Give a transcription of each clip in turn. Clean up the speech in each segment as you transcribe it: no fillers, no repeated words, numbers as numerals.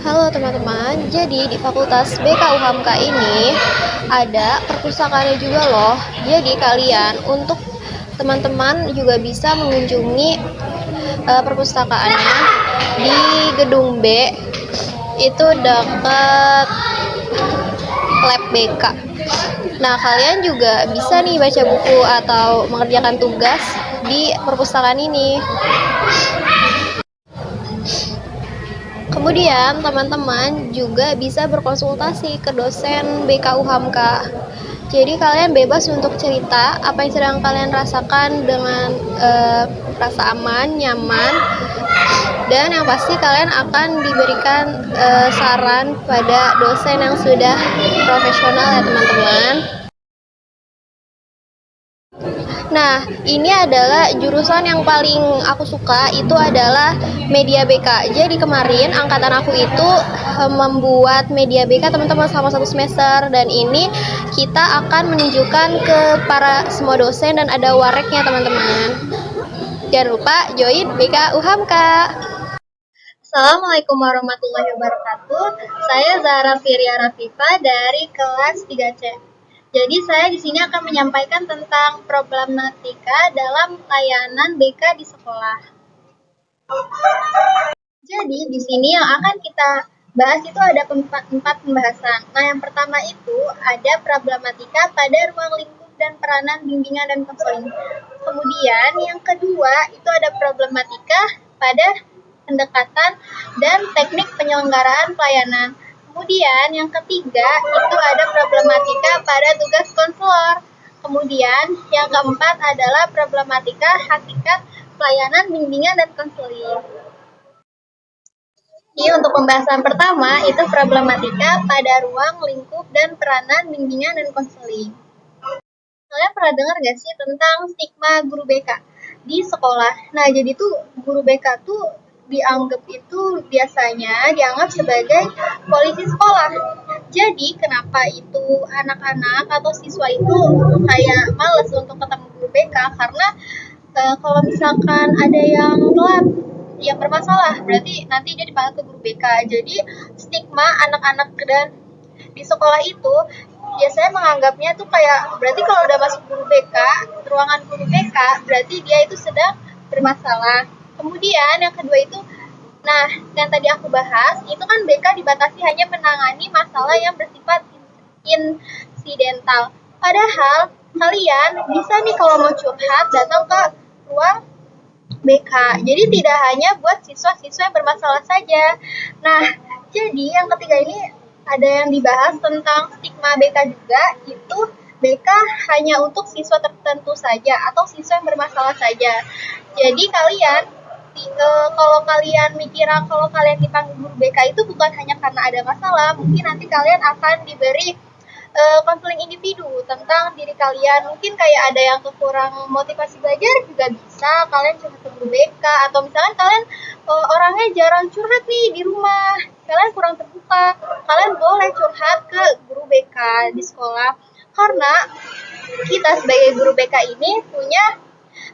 Halo teman-teman, jadi di Fakultas BKUHAMKA ini ada perpustakaannya juga loh. Jadi kalian untuk teman-teman juga bisa mengunjungi perpustakaannya di gedung B, itu dekat lab BK. Nah, kalian juga bisa nih baca buku atau mengerjakan tugas di perpustakaan ini. Kemudian teman-teman juga bisa berkonsultasi ke dosen BKUHAMKA. Jadi kalian bebas untuk cerita apa yang sedang kalian rasakan dengan rasa aman, nyaman, dan yang pasti kalian akan diberikan saran pada dosen yang sudah profesional ya teman-teman. Nah, ini adalah jurusan yang paling aku suka, itu adalah media BK. Jadi kemarin angkatan aku itu membuat media BK teman-teman selama 1 semester, dan ini kita akan menunjukkan ke para semua dosen dan ada wareknya teman-teman. Jangan lupa join BK UHAMKA. Assalamualaikum warahmatullahi wabarakatuh. Saya Zahra Firia Rafifa dari kelas 3C. Jadi saya di sini akan menyampaikan tentang problematika dalam layanan BK di sekolah. Jadi di sini yang akan kita bahas itu ada empat pembahasan. Nah, yang pertama itu ada problematika pada ruang lingkup dan peranan bimbingan dan konseling. Kemudian yang kedua itu ada problematika pada pendekatan dan teknik penyelenggaraan pelayanan. Kemudian yang ketiga itu ada problematika pada tugas konselor. Kemudian yang keempat adalah problematika hakikat pelayanan bimbingan dan konseling. Jadi untuk pembahasan pertama itu problematika pada ruang lingkup dan peranan bimbingan dan konseling. Kalian pernah dengar gak sih tentang stigma guru BK di sekolah? Nah, jadi tuh guru BK tuh dianggap dianggap sebagai polisi sekolah. Jadi kenapa itu anak-anak atau siswa itu kayak males untuk ketemu guru BK? Karena kalau misalkan ada yang telat, yang bermasalah, berarti nanti dia dipanggil ke guru BK. Jadi stigma anak-anak dan di sekolah itu biasanya menganggapnya tuh kayak berarti kalau udah masuk ruangan guru BK, berarti dia itu sedang bermasalah. Kemudian yang kedua itu, nah yang tadi aku bahas, itu kan BK dibatasi hanya menangani masalah yang bersifat insidental. Padahal kalian bisa nih kalau mau curhat datang ke ruang BK. Jadi tidak hanya buat siswa-siswa yang bermasalah saja. Nah, jadi yang ketiga ini ada yang dibahas tentang stigma BK juga, itu BK hanya untuk siswa tertentu saja atau siswa yang bermasalah saja. Jadi kalian kalau kalian mikirnya kalau kalian dipanggil guru BK itu bukan hanya karena ada masalah, mungkin nanti kalian akan diberi konseling individu tentang diri kalian. Mungkin kayak ada yang kurang motivasi belajar juga bisa kalian curhat ke guru BK, atau misalkan kalian orangnya jarang curhat nih di rumah, kalian kurang terbuka, kalian boleh curhat ke guru BK di sekolah. Karena kita sebagai guru BK ini punya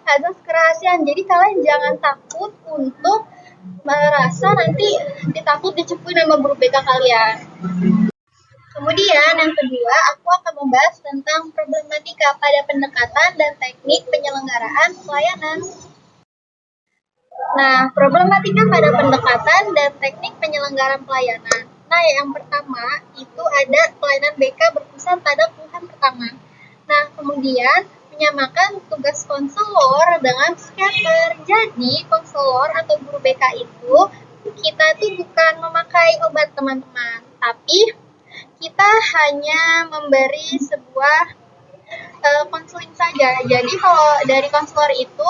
azas kerahasiaan, jadi kalian jangan takut untuk merasa nanti dicepuin sama guru BK kalian. Kemudian yang kedua, aku akan membahas tentang problematika pada pendekatan dan teknik penyelenggaraan pelayanan. Nah, problematika pada pendekatan dan teknik penyelenggaraan pelayanan. Nah, yang pertama itu ada pelayanan BK berpusat pada keluhan pertama. Nah, kemudian menyamakan tugas konselor dengan psikiater. Jadi, konselor atau guru BK itu kita itu bukan memakai obat teman-teman, tapi kita hanya memberi sebuah konseling saja. Jadi kalau dari konselor itu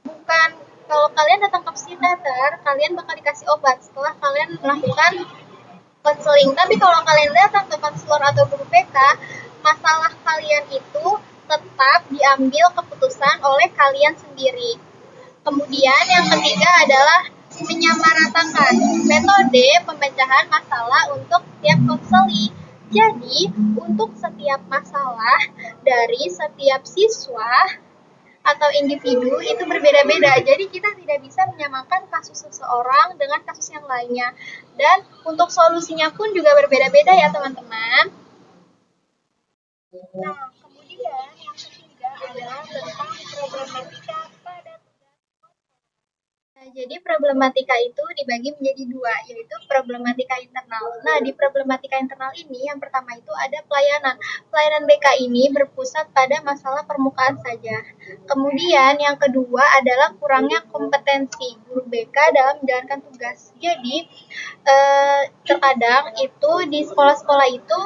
bukan, kalau kalian datang ke psikiater, kalian bakal dikasih obat setelah kalian melakukan konseling. Tapi kalau kalian datang ke konselor atau guru BK, masalah kalian itu tetap diambil keputusan oleh kalian sendiri. Kemudian yang ketiga adalah menyamaratakan metode pemecahan masalah untuk setiap konseling. Jadi, untuk setiap masalah dari setiap siswa atau individu itu berbeda-beda. Jadi kita tidak bisa menyamakan kasus seseorang dengan kasus yang lainnya. Dan untuk solusinya pun juga berbeda-beda ya teman-teman. Nah, kemudian yang ketiga adalah tentang problematika pada tugas. Nah, jadi problematika itu dibagi menjadi dua, yaitu problematika internal. Nah, di problematika internal ini yang pertama itu ada pelayanan. Pelayanan BK ini berpusat pada masalah permukaan saja. Kemudian yang kedua adalah kurangnya kompetensi guru BK dalam menjalankan tugas. Jadi, terkadang itu di sekolah-sekolah itu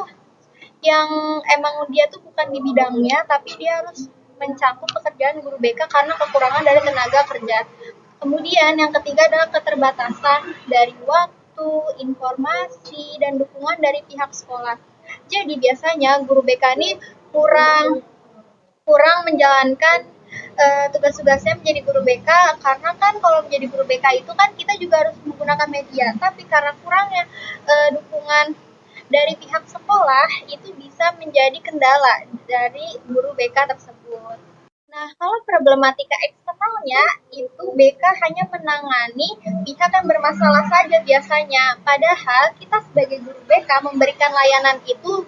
yang emang dia tuh bukan di bidangnya, tapi dia harus mencakup pekerjaan guru BK karena kekurangan dari tenaga kerja. Kemudian yang ketiga adalah keterbatasan dari waktu, informasi, dan dukungan dari pihak sekolah. Jadi biasanya guru BK ini kurang kurang menjalankan tugas-tugasnya menjadi guru BK, karena kan kalau menjadi guru BK itu kan kita juga harus menggunakan media, tapi karena kurangnya dukungan dari pihak sekolah itu bisa menjadi kendala dari guru BK tersebut. Nah, kalau problematika eksternalnya itu BK hanya menangani pihak yang bermasalah saja biasanya. Padahal kita sebagai guru BK memberikan layanan itu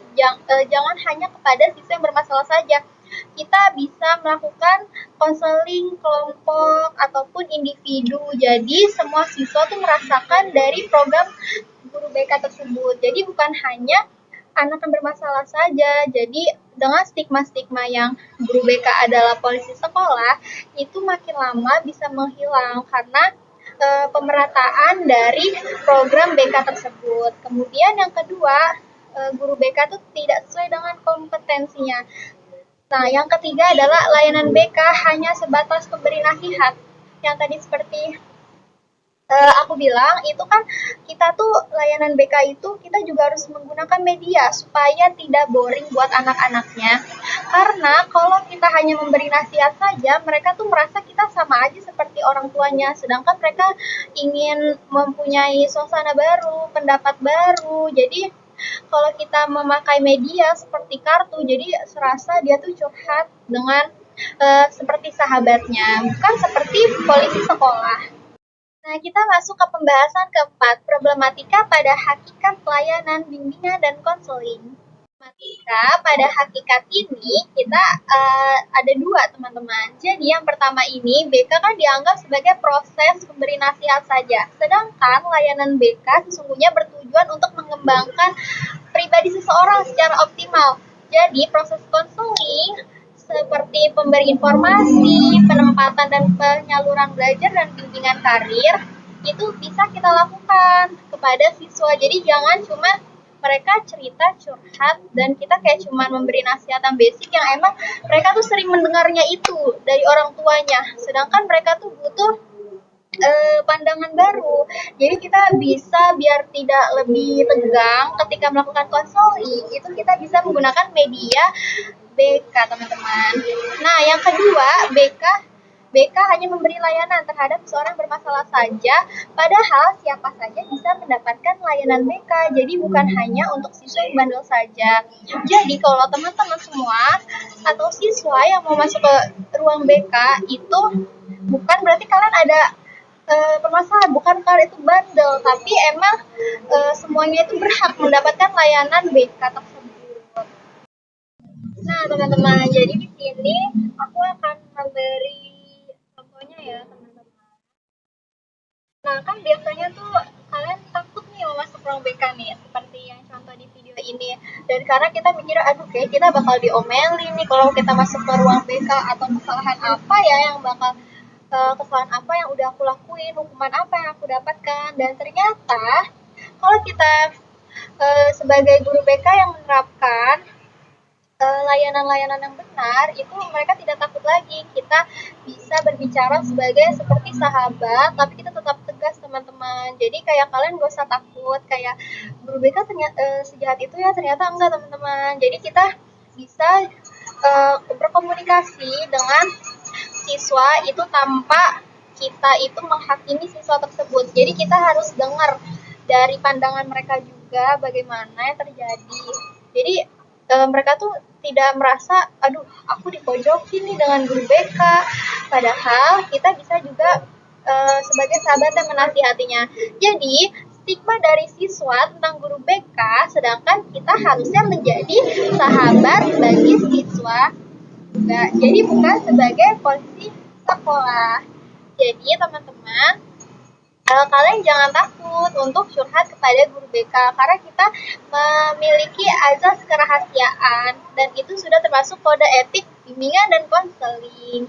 jangan hanya kepada siswa yang bermasalah saja. Kita bisa melakukan konseling kelompok ataupun individu. Jadi semua siswa tuh merasakan dari program guru BK tersebut. Jadi bukan hanya anak yang bermasalah saja. Jadi dengan stigma-stigma yang guru BK adalah polisi sekolah, itu makin lama bisa menghilang karena pemerataan dari program BK tersebut. Kemudian yang kedua, guru BK itu tidak sesuai dengan kompetensinya. Nah, yang ketiga adalah layanan BK hanya sebatas pemberi nasihat. Yang tadi seperti aku bilang itu kan kita tuh layanan BK itu kita juga harus menggunakan media supaya tidak boring buat anak-anaknya. Karena kalau kita hanya memberi nasihat saja, mereka tuh merasa kita sama aja seperti orang tuanya, sedangkan mereka ingin mempunyai suasana baru, pendapat baru. Jadi kalau kita memakai media seperti kartu, jadi serasa dia tuh curhat dengan seperti sahabatnya, bukan seperti polisi sekolah. Nah, kita masuk ke pembahasan keempat, problematika pada hakikat pelayanan bimbingan dan konseling. Problematika pada hakikat ini kita ada dua, teman-teman. Jadi yang pertama ini BK kan dianggap sebagai proses memberi nasihat saja. Sedangkan layanan BK sesungguhnya bertujuan untuk mengembangkan pribadi seseorang secara optimal. Jadi proses konseling seperti pemberi informasi, penempatan dan penyaluran belajar dan bimbingan karir itu bisa kita lakukan kepada siswa. Jadi jangan cuma mereka cerita curhat dan kita kayak cuma memberi nasihat yang basic yang emang mereka tuh sering mendengarnya itu dari orang tuanya, sedangkan mereka tuh butuh pandangan baru. Jadi kita bisa biar tidak lebih tegang ketika melakukan konseling, itu kita bisa menggunakan media BK, teman-teman. Nah, yang kedua, BK hanya memberi layanan terhadap seorang bermasalah saja, padahal siapa saja bisa mendapatkan layanan BK. Jadi bukan hanya untuk siswa yang bandel saja. Jadi kalau teman-teman semua atau siswa yang mau masuk ke ruang BK itu bukan berarti kalian ada permasalahan, bukan kalian itu bandel, tapi emang semuanya itu berhak mendapatkan layanan BK tersebut. Nah, teman-teman, jadi di sini aku akan memberi contohnya ya, teman-teman. Nah, kan biasanya tuh kalian takut nih mau masuk ruang BK nih, seperti yang contoh di video ini. Dan karena kita mikir, aduh kayak kita bakal diomelin nih kalau kita masuk ke ruang BK, atau kesalahan apa ya yang bakal kesalahan apa yang udah aku lakuin, hukuman apa yang aku dapatkan. Dan ternyata kalau kita sebagai guru BK yang menerapkan layanan-layanan yang benar, itu mereka tidak takut lagi. Kita bisa berbicara sebagai seperti sahabat, tapi kita tetap tegas, teman-teman. Jadi kayak kalian gak usah takut, kayak guru BK ternyata sejahat itu ya, ternyata enggak, teman-teman. Jadi kita bisa berkomunikasi dengan siswa itu tanpa kita itu menghakimi siswa tersebut. Jadi kita harus dengar dari pandangan mereka juga bagaimana yang terjadi. Jadi mereka tuh tidak merasa, aduh aku dipojokin nih dengan guru BK. Padahal kita bisa juga sebagai sahabat yang menasihatinya. Jadi stigma dari siswa tentang guru BK, sedangkan kita harusnya menjadi sahabat bagi siswa juga. Jadi bukan sebagai posisi sekolah. Jadi teman-teman, kalian jangan takut untuk curhat kepada guru BK karena kita memiliki azas kerahasiaan dan itu sudah termasuk kode etik bimbingan dan konseling.